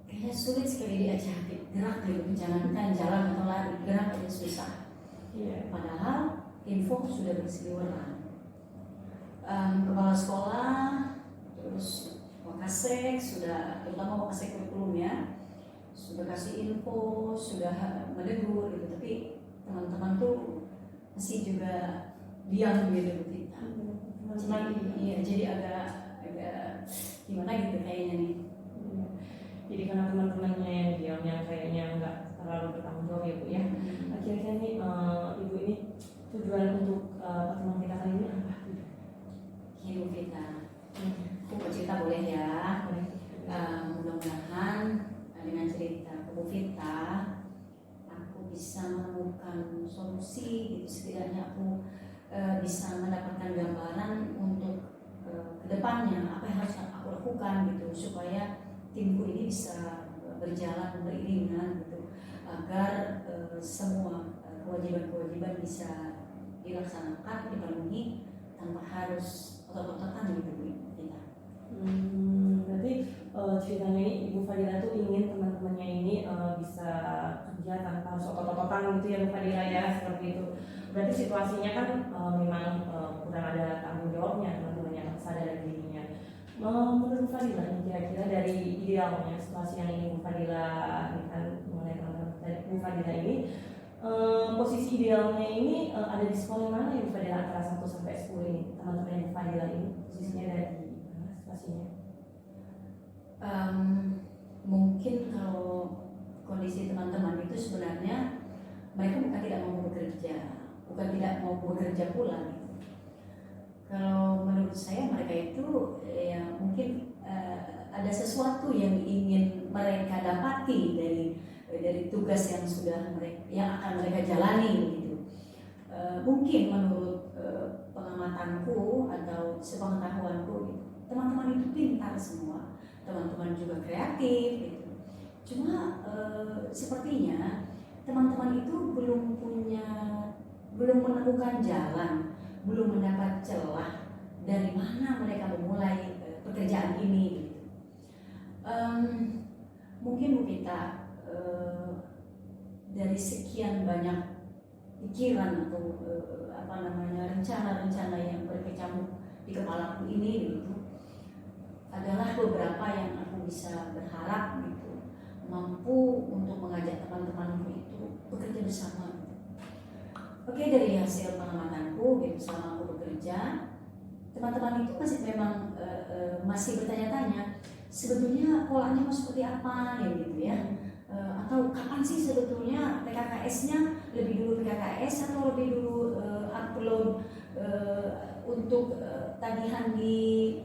kayaknya sulit sekali diajak gerak gitu, jangankan jalan atau lari, gerak aja susah. Iya. Padahal info sudah berseliweran. Kepala sekolah, terus Wakasek sudah, terutama Wakasek kurikulumnya sudah kasih info, sudah menegur gitu, tapi teman-teman tuh masih juga diam gitu kita. Jadi agak gimana gitu kayaknya nih. Jadi karena teman-temannya yang diam, yang kayaknya nggak terlalu bertanggung jawab ya Bu ya. Akhirnya nih Ibu ini tujuan untuk pertemuan kita kali ini apa? Hidup kita. Aku mau cerita boleh ya? Mudah-mudahan dengan cerita Bu Vita aku bisa menemukan solusi gitu, setidaknya aku bisa mendapatkan gambaran untuk kedepannya apa yang harus aku lakukan gitu supaya timku ini bisa berjalan beriringan gitu agar semua kewajiban-kewajiban bisa dilaksanakan, dipenuhi tanpa harus otot-ototan gitu kita. Berarti ceritanya ini Ibu Fadila tuh ingin teman-temannya ini bisa kerja tanpa harus otot-ototan gitu ya Bu Fadila ya, seperti itu. Berarti situasinya kan memang kurang ada tanggung jawabnya, teman-temannya tak sadar dirinya. Menurut Bu Fadila kira-kira dari idealnya situasi yang ingin Bu Fadila ini kan mengenai teman-teman dari Bu Fadila ini, posisi idealnya ini ada di sekolah mana ya Bu Fadila antara 1 sampai 10 ini, teman-teman yang Bu Fadila ini posisinya dari mana situasinya? Mungkin kalau kondisi teman-teman itu sebenarnya mereka bukan tidak mau bekerja, bukan tidak mau bekerja pula gitu. Kalau menurut saya mereka itu ya mungkin ada sesuatu yang ingin mereka dapati dari tugas yang sudah yang akan mereka jalani gitu. Mungkin menurut pengamatanku atau sepengetahuanku gitu, teman-teman itu pintar semua, teman-teman juga kreatif gitu. Cuma sepertinya teman-teman itu belum menemukan jalan, belum mendapat celah dari mana mereka memulai pekerjaan ini gitu. Mungkin Bu kita dari sekian banyak pikiran atau rencana-rencana yang berkecamuk di kepalaku ini gitu, adalah beberapa yang aku bisa berharap gitu, mampu untuk mengajak teman-temanku itu bekerja bersama. Oke, dari hasil pengamatanku gitu, selama aku bekerja, teman-teman itu masih bertanya-tanya sebetulnya polanya mau seperti apa ya gitu ya. Atau kapan sih sebetulnya PKKS-nya, lebih dulu PKKS atau lebih dulu upload untuk tagihan di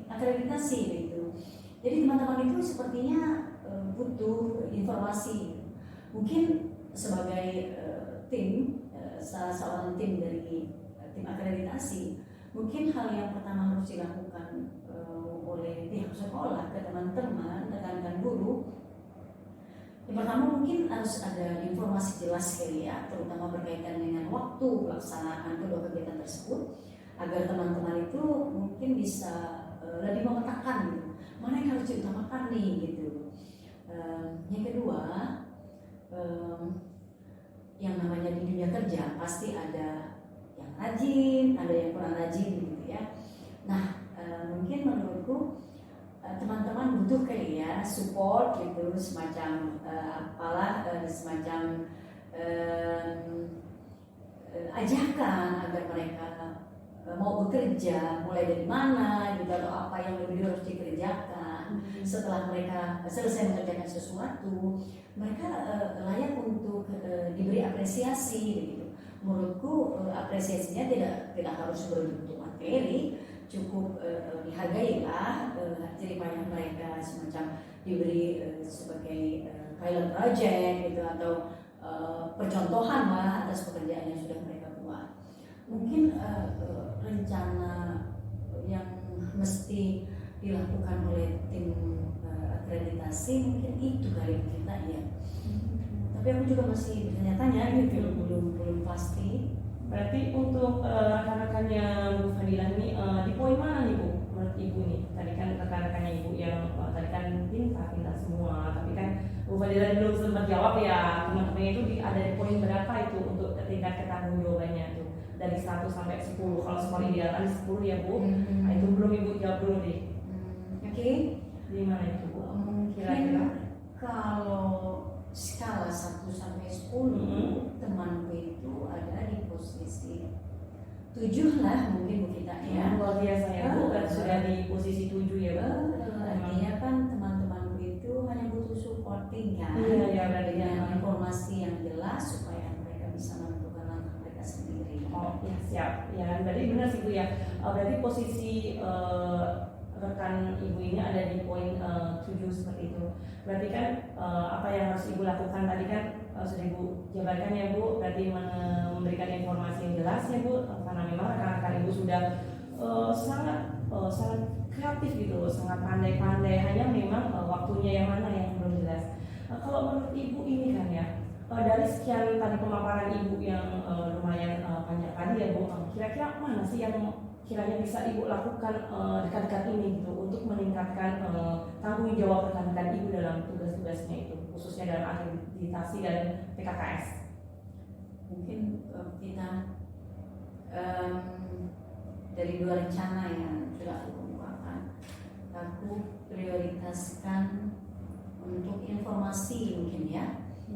akreditasi gitu. Jadi teman-teman itu sepertinya butuh informasi. Mungkin sebagai salah seorang tim dari tim akreditasi, mungkin hal yang pertama harus dilakukan oleh pihak sekolah ke teman-teman, rekan-rekan guru. Yang pertama mungkin harus ada informasi jelas sekali ya, terutama berkaitan dengan waktu pelaksanaan kedua kegiatan tersebut, agar teman-teman itu mungkin bisa lebih memetakan gitu, mana yang harus diutamakan nih gitu. Yang kedua, yang namanya di dunia kerja pasti ada yang rajin, ada yang kurang rajin gitu ya. Nah, mungkin menurutku teman-teman butuh kali ya support gitu, semacam semacam ajakan agar mereka mau bekerja, mulai dari mana gitu, atau apa yang lebih dulu harus dikerjakan. Setelah mereka selesai mengerjakan sesuatu, mereka layak untuk diberi apresiasi gitu. Menurutku apresiasinya tidak harus berbentuk materi, cukup dihargailah jeripayah mereka, semacam diberi sebagai pilot project gitu, atau percontohan lah atas pekerjaan yang sudah mereka buat. Mungkin rencana yang mesti dilakukan oleh tim akreditasi mungkin itu kali kita ya. Tapi aku juga masih bertanya-tanya gitu, belum pasti. Berarti untuk rekan-rekannya Bu Fadilah ini di poin mana nih Bu? Menurut Ibu nih, tadi kan rekan-rekannya Ibu yang tadi kan pintar semua, tapi kan Bu Fadilah belum sempat jawab ya, teman-teman itu ada di poin berapa itu untuk tingkat ketahuan jawabannya tuh, dari 1 sampai 10. Kalau skor ideal kan 10 ya Bu. Nah, itu belum Ibu jawab dulu deh. Oke. Di mana itu Bu? Kira-kira kalau skala 1 sampai 10, temanku itu ada di posisi 7 lah mungkin Bu kita ya. Luar biasa ya Bu, kan sudah di posisi 7 ya Bu. Artinya kan teman-temanku itu hanya butuh supporting kan, berarti dengan informasi yang jelas supaya mereka bisa menentukan langkah mereka sendiri. Oh ya, siap ya, berarti benar sih Bu ya. Berarti posisi rekan Ibu ini ada di poin 7 seperti itu. Berarti kan apa yang harus Ibu lakukan tadi kan sudah Ibu jabarkan ya Bu. Berarti memberikan informasi yang jelas ya Bu, karena memang rekan-rekan Ibu sudah sangat kreatif gitu, sangat pandai-pandai. Hanya memang waktunya yang mana yang belum jelas. Kalau menurut Ibu ini kan ya, dari sekian tadi pemaparan Ibu yang lumayan panjang tadi ya Bu, kira-kira mana sih yang kiranya bisa Ibu lakukan dekat-dekat ini gitu untuk meningkatkan tanggung jawab rekan-rekan Ibu dalam tugas-tugasnya itu, khususnya dalam akreditasi dan PKKS? Mungkin kita dari 2 rencana yang sudah aku kemukakan, aku prioritaskan untuk informasi mungkin ya,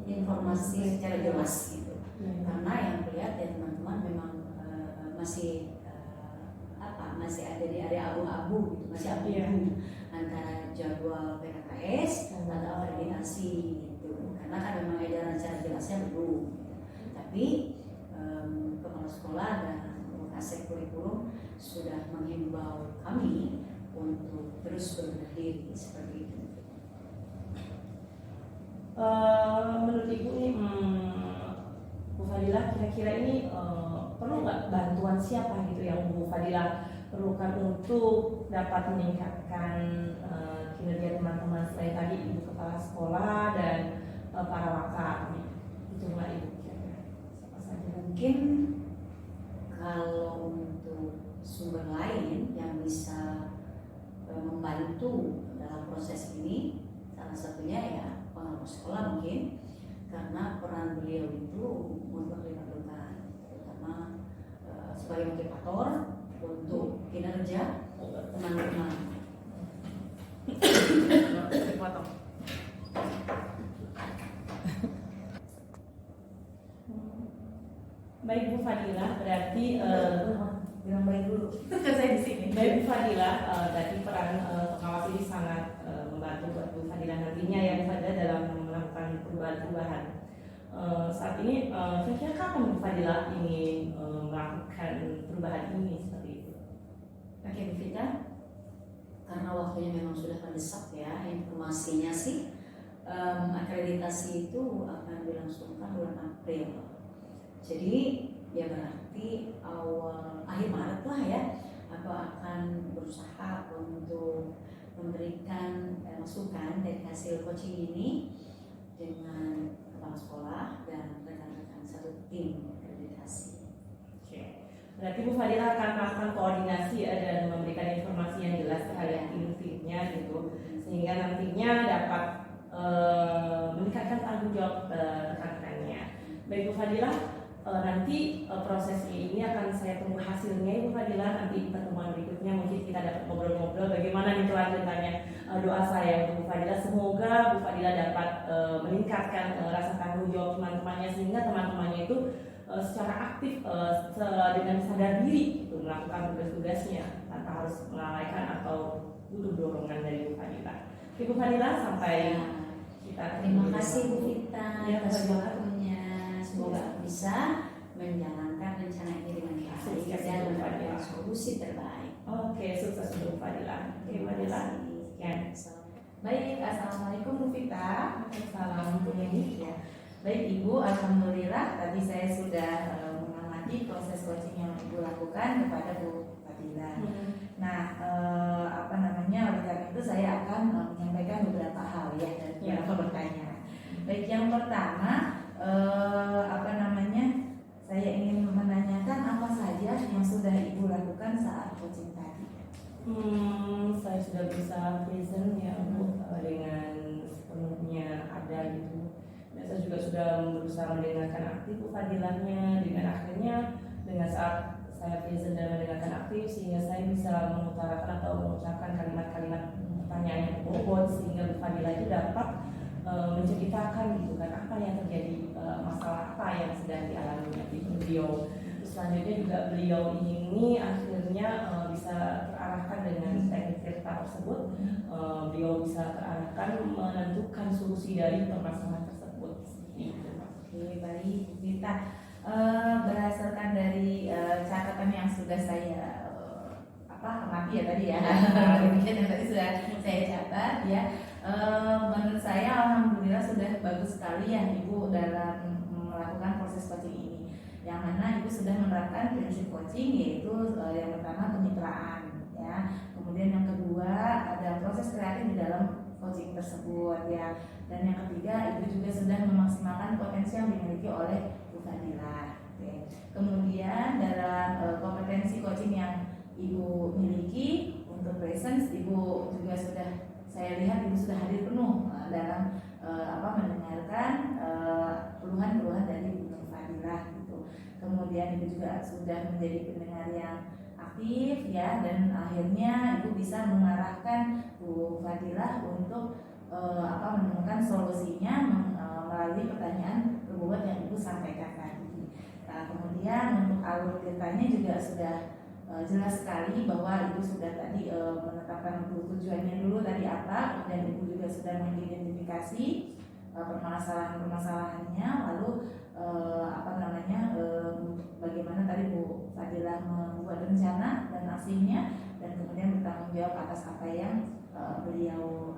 informasi secara jelas gitu. Karena yang lihat ya teman-teman memang masih ada di area abu-abu gitu, masih abu-abu antara jadwal PKKS atau akreditasi gitu. Karena kan memang edaran secara jelasnya belum gitu. Tapi kepala sekolah dan Kasek kurikulum sudah menghimbau kami untuk terus berbenah diri seperti itu. Menurut Ibu nih, Bu Fadilah kira-kira ini perlu nggak bantuan siapa gitu yang Bu Fadilah perlukan untuk dapat meningkatkan kinerja teman-teman selain tadi Ibu kepala sekolah dan para wakaf nih? Itu nggak Ibu kira-kira siapa saja? Mungkin kalau untuk sumber lain yang bisa membantu dalam proses ini, salah satunya ya pengawas sekolah mungkin, karena peran beliau itu mutlak diperlukan, terutama sebagai motivator untuk kinerja teman-teman. Fadilah, berarti bilang baik dulu. Saya di sini. baik Bu Fadilah, berarti peran pengawas ini sangat membantu buat Bu Fadilah nantinya ya Bu Fadilah dalam melakukan perubahan-perubahan. Saat ini kira-kira kapan Bu Fadilah ingin melakukan perubahan ini seperti itu? Oke Bu Vita, karena waktunya memang sudah mendesak ya, informasinya sih akreditasi itu akan dilangsungkan bulan April. Jadi ya berarti akhir Maret lah ya, aku akan berusaha untuk memberikan masukan dari hasil coaching ini dengan kepala sekolah dan rekan-rekan satu tim akreditasi. Oke. Berarti Bu Fadilah akan melakukan koordinasi dan memberikan informasi yang jelas terhadap tim-timnya gitu, sehingga nantinya dapat meningkatkan tanggung jawab rekan-rekannya. Baik Bu Fadilah, nanti prosesnya ini akan saya tunggu hasilnya Bu Fadilah. Nanti pertemuan berikutnya mungkin kita dapat ngobrol-ngobrol bagaimana nih kelanjutannya. Doa saya untuk Bu Fadilah, semoga Bu Fadilah dapat meningkatkan rasa tanggung jawab teman-temannya, sehingga teman-temannya itu secara aktif dengan sadar diri gitu, melakukan tugas-tugasnya tanpa harus melalaikan atau butuh dorongan dari Bu Fadilah. Oke Bu Fadilah, sampai kita Terima kasih Bu Vita Ya, atas Bu. waktunya. Semoga bisa menjalankan rencana ini dengan baik Sukses, dan Bu mendapatkan Fadilah. solusi terbaik. Oke, sukses untuk Bu Fadilah. Oke Bu Fadilah, sekian. Baik, assalamualaikum Bu Vita. Salam Bu Yeni. Ya. Baik Ibu, alhamdulillah tadi saya sudah mengamati proses coaching yang Ibu lakukan kepada Bu Fadilah. Nah, oleh karena itu saya akan menyampaikan beberapa hal ya dan beberapa pertanyaan. Baik, yang pertama, saya ingin menanyakan apa saja yang sudah Ibu lakukan saat coaching tadi. Saya sudah berusaha present ya Bu, dengan sepenuhnya ada gitu. Dan saya juga sudah berusaha mendengarkan aktif Bu Fadilahnya, dengan akhirnya dengan saat saya present dan mendengarkan aktif, sehingga saya bisa mengutarakan atau mengucapkan kalimat-kalimat pertanyaan yang bobot, sehingga Bu Fadilah itu dapat menceritakan gitu kan apa yang terjadi, masalah apa yang sedang dialaminya di beliau. Terus selanjutnya juga beliau ini akhirnya bisa terarahkan dengan teknik cerita tersebut, beliau bisa terarahkan menentukan solusi dari permasalahan tersebut. Gitu. Oke, baik Bu Vita. Berdasarkan dari catatan yang sudah saya amati ya tadi ya, yang tadi sudah saya catat ya. Menurut saya alhamdulillah sudah bagus sekali ya Ibu dalam melakukan proses coaching ini. Yang mana Ibu sudah menerapkan prinsip coaching, yaitu yang pertama kemitraan ya. Kemudian yang kedua ada proses kreatif di dalam coaching tersebut ya. Dan yang ketiga Ibu juga sudah memaksimalkan potensi yang dimiliki oleh Bu Fadilah. Oke. Kemudian dalam kompetensi coaching yang Ibu miliki untuk presence, Ibu juga sudah, saya lihat Ibu sudah hadir penuh dalam mendengarkan keluhan-keluhan dari Bu Fadilah gitu. Kemudian Ibu juga sudah menjadi pendengar yang aktif ya, dan akhirnya Ibu bisa mengarahkan Bu Fadilah untuk menemukan solusinya melalui pertanyaan berbobot yang Ibu sampaikan tadi. Nah, kemudian untuk alur ceritanya juga sudah jelas sekali bahwa Ibu sudah tadi menetapkan tujuannya dulu tadi apa, kemudian Ibu juga sudah mengidentifikasi permasalahan-permasalahannya, lalu bagaimana tadi Bu Fadilah membuat rencana dan aksinya, dan kemudian bertanggung jawab atas apa yang beliau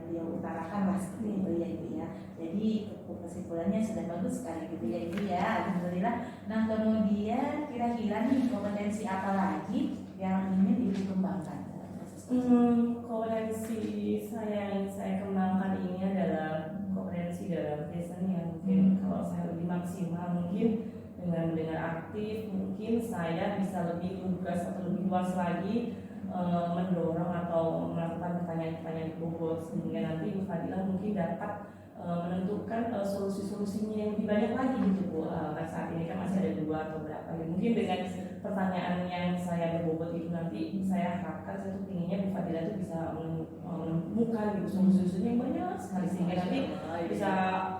beliau utarakan lah, seperti itu ya Ibu ya. Jadi kesimpulannya sudah bagus sekali gitu ya Ibu ya, alhamdulillah. Nah, kemudian kira-kira nih kompetensi apa lagi yang ingin Ibu kembangkan dalam proses kompetensi yang saya kembangkan ini adalah kompetensi dalam present yang mungkin kalau saya lebih maksimal mungkin dengan mendengar aktif, mungkin saya bisa lebih lugas atau lebih luas lagi mendorong atau melakukan pertanyaan-pertanyaan bobot, sehingga nanti Bu Fadilah mungkin dapat menentukan solusi-solusinya yang lebih banyak lagi gitu Bu. Saat ini kan masih ada 2 atau berapa ya. Mungkin dengan pertanyaan yang saya berbobot itu nanti saya harapkan saya tuh pinginnya Bu Fadila tuh bisa menemukan gitu solusi-solusinya yang banyak sekali sehingga nanti bisa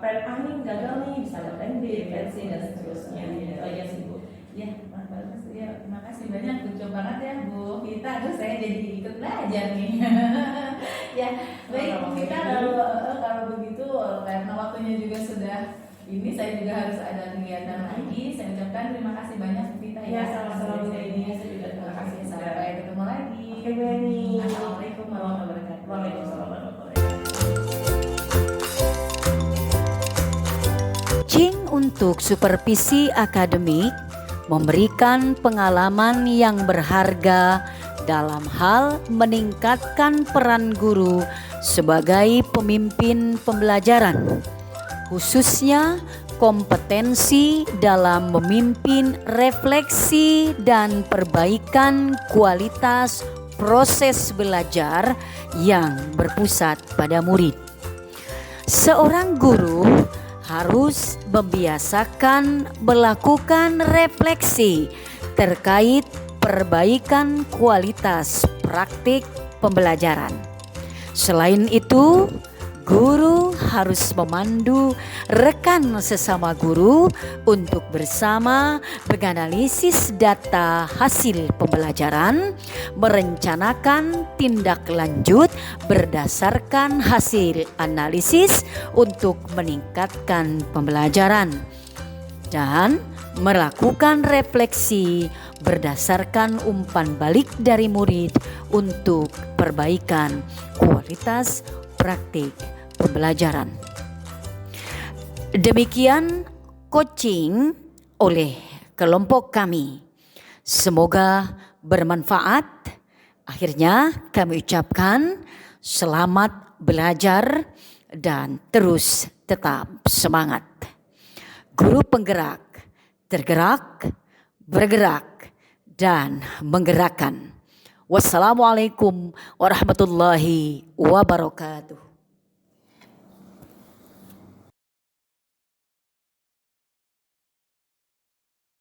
plan A nih gagal nih bisa ada plan B, plan C dan seterusnya. Itu aja sih Bu. Ya, bagus ya. Terima kasih banyak, lucu banget ya Bu Vita. Aduh, saya jadi ikut belajar nih. Ya, baik Bu Vita, kalau begitu karena waktunya juga sudah ini, saya juga harus ada kegiatan lagi. Saya ucapkan terima kasih banyak Bu Vita Ya, sama-sama Bu Eni. Saya juga terima kasih. Sampai ketemu lagi. Oke Bu Eni. Assalamualaikum warahmatullahi wabarakatuh. Waalaikumsalam warahmatullahi wabarakatuh. Coaching untuk supervisi akademik memberikan pengalaman yang berharga dalam hal meningkatkan peran guru sebagai pemimpin pembelajaran, khususnya kompetensi dalam memimpin refleksi dan perbaikan kualitas proses belajar yang berpusat pada murid. Seorang guru harus membiasakan melakukan refleksi terkait perbaikan kualitas praktik pembelajaran. Selain itu, guru harus memandu rekan sesama guru untuk bersama menganalisis data hasil pembelajaran, merencanakan tindak lanjut berdasarkan hasil analisis untuk meningkatkan pembelajaran, dan melakukan refleksi berdasarkan umpan balik dari murid untuk perbaikan kualitas praktik pembelajaran. Demikian coaching oleh kelompok kami. Semoga bermanfaat. Akhirnya kami ucapkan selamat belajar dan terus tetap semangat. Guru penggerak, tergerak, bergerak, dan menggerakkan. Wassalamualaikum warahmatullahi wabarakatuh.